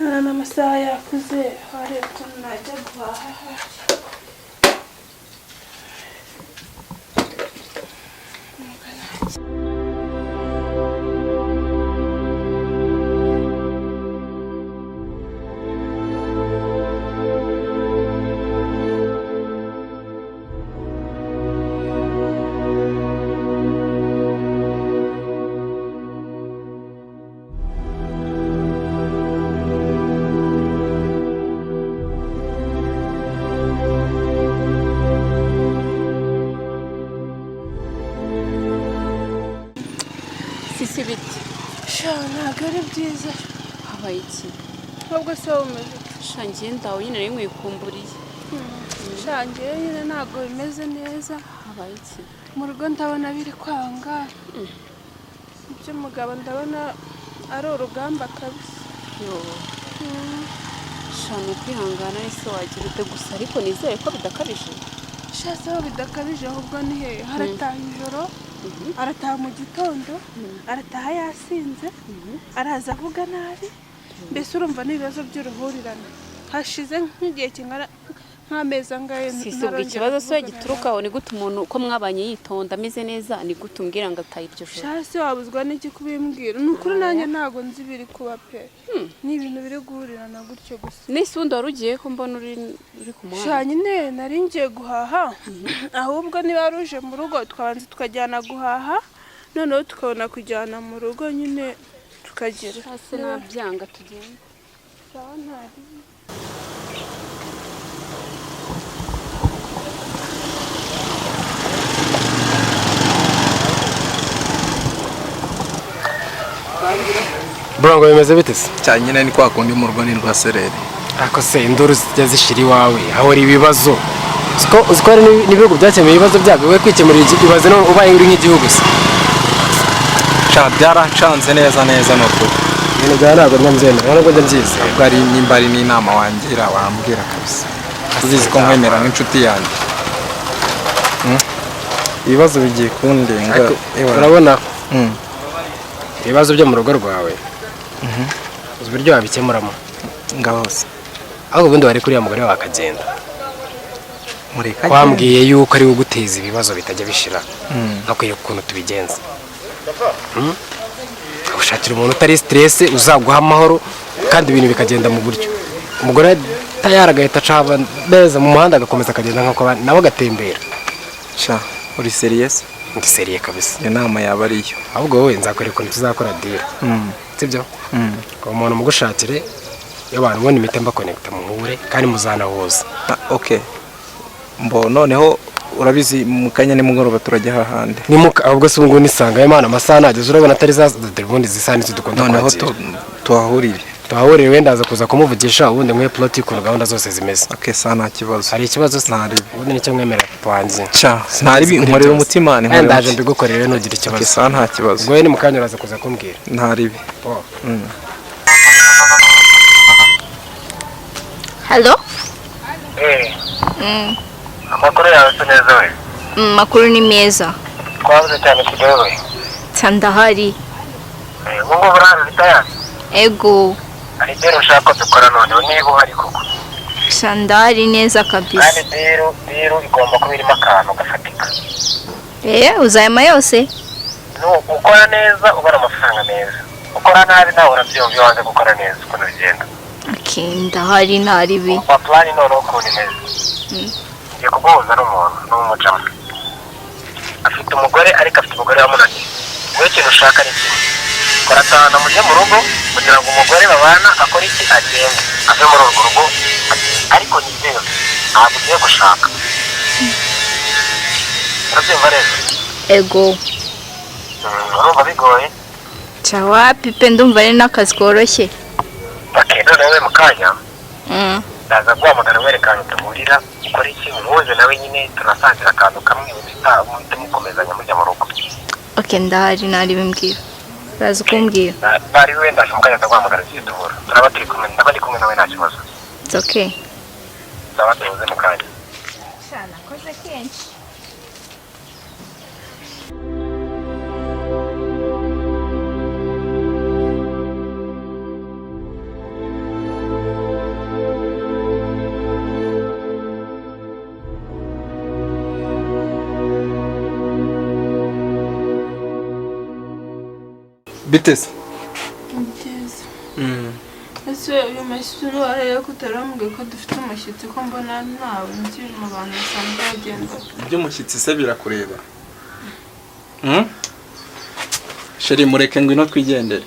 n'amasaha yakuze hari ukuntu najya guhaha. Ntabwo ari byiza habaye iki ahubwo se umeze shangiye ndawe nyine rero mwikumburiye shangiye nyine ntabwo bimeze neza. habaye iki mu rugo ndabona biri kwanga iby'umugabo ndabona ari urugamba kabisa. yo shana kwihangana ese wagira ute gusa ariko nizere ko bidakabije. shase aho bidakabije ahubwo ni hehe harataha ijoro arataha mu gitondo arataha yasinze araza avuga nabi mbese urumva n'ibibazo by'uruhurirane hashize nk'igihe kingana nk'amezi angahe. si ubwo ikibazo se giturukaho ni gute umuntu uko mwabanye yitonda ameze neza ni gute umbwira ngo ataye iryo joro. shase wabuzwa n'iki kubimbwira ni ukuri nanjye ntabwo nzi biri kuba pe ni ibintu biri guhurirana gutyo gusa. n'isi undi wari ugiye ko mbona uri ku muhanda. sha nyine nari ngiye guhaha ahubwo niba wari uje mu rugo twabanza tukajyana guhaha noneho tukabona kujyana mu rugo nyine tukagira. shase nabyanga tugenda. sawa ntari Brongo bimeze bite se? cyane nyine ni kwa kundi mu rugo ni rwa sereri. Ako se induru zijya zishira iwawe aho ari ibibazo. Uziko ari n'ibihugu byakemuye ibibazo byabo we kwikemurira ikibazo no ubaye uri nk'igihugu se. Byaracanze neza nuko. Ibintu bya ntabwo ndambyemera ntabwo ndabyize. Ubwo ari nimbari n'inama wangira wambwira kabisa. Uzizi ko nkwemera nk'inshuti yanjye. Ibibazo bigiye kundenga. Urabona ibibazo byo mu rugo rwawe uburyo wabikemuramo ngahose aho ubundi wari kuri ya mugore wakagenda mureka wambwiye yuko ari uguteza ibibazo bitajya bishira nakwiye ukuntu tubigenza ushakira umuntu utari stress uzaguha amahoro kandi ibintu bikagenda mu buryo umugore tayaragahita acaba neza mu muhanda agakomeza akagenda nk'uko nawe agatembera. sha uri serious? Ndi seriye kabisa. Inama yaba ariyo ahubwo wowe nzakwereka ukuntu tuzakora deal sibyo ko umuntu mugushakire iyo abantu ubona imitemba connect muhure kandi muzanahuza. Okay mbo noneho urabizi mu kanya nimugoroba turajya hahande nimuka ahubwo se ngo nisanga Imana amasaha nageze urabona atari za telephone zisani zidukunda noneho tuhahurire wenda aza kuza kumuvugisha ubundi mwe plot ku gahunda zose zimeze. Okay sa nta kibazo. Hari ikibazo sinari ubundi nicyo mwemera panze sinari binkorera umutima ni nkore ndaje mbigukorere nugira ikibazo. Okay sa nta kibazo ngo ni mukanya uraza kuza kumbwira ntari Hello? Amakuru yawe se neza we? Makuru ni meza. Twabuze cyane kidowe. Ndahari. Mungu burana bitaya? Ego. Ari dero ushaka dukora none niba uhari koko. Ndahari neza kabisa. Kandi dero igomba kuba irimo akantu gafatika. Uzayama yose? No, ukora neza ubara amafaranga meza. Ukora nabi nawe urabyumva iyo wanze gukora neza uko bigenda. Okay, ndahari ntaribi. Kwa plan none uko ni meza. Ngiye kuguhuza n'umucamo. Afite umugore ariko afite umugore wamunaniye. Wowe ikintu ushaka ni kimwe. Koratana mujye mu rugo kugira ngo umugore babana akora iki agende ave muri urwo rugo ariko ni byo ntabwo ugiye gushaka. Urabyumva rero? Ego. Urumva bigoye? Chawa pipe ndumva ari n'akazi koroshye. Bakendo nawe mukanya. Ndaza guhamagara werekana tumurira ukora iki umuhuze nawe nyine tunasangira akantu kamwe mukomezanya mujya mu rugo. Okay, ndahari nari bimbwira. Uraza kumbwira. Bari wenda mukanya ndaguhamagara cyitubura. Turaba turi kumwe nawe nta kibazo. It's okay. Ndaba tuze mukanya. Shana koze kenshi. bitese byiza. Ese uyu mushyitsi wareye ko utarambwiye ko dufite umushyitsi ko mbona ntawe nkiri mu bantu basanzwe bagenda. iby'umushyitsi se birakureba. Sheri mureke ngwino twigendere.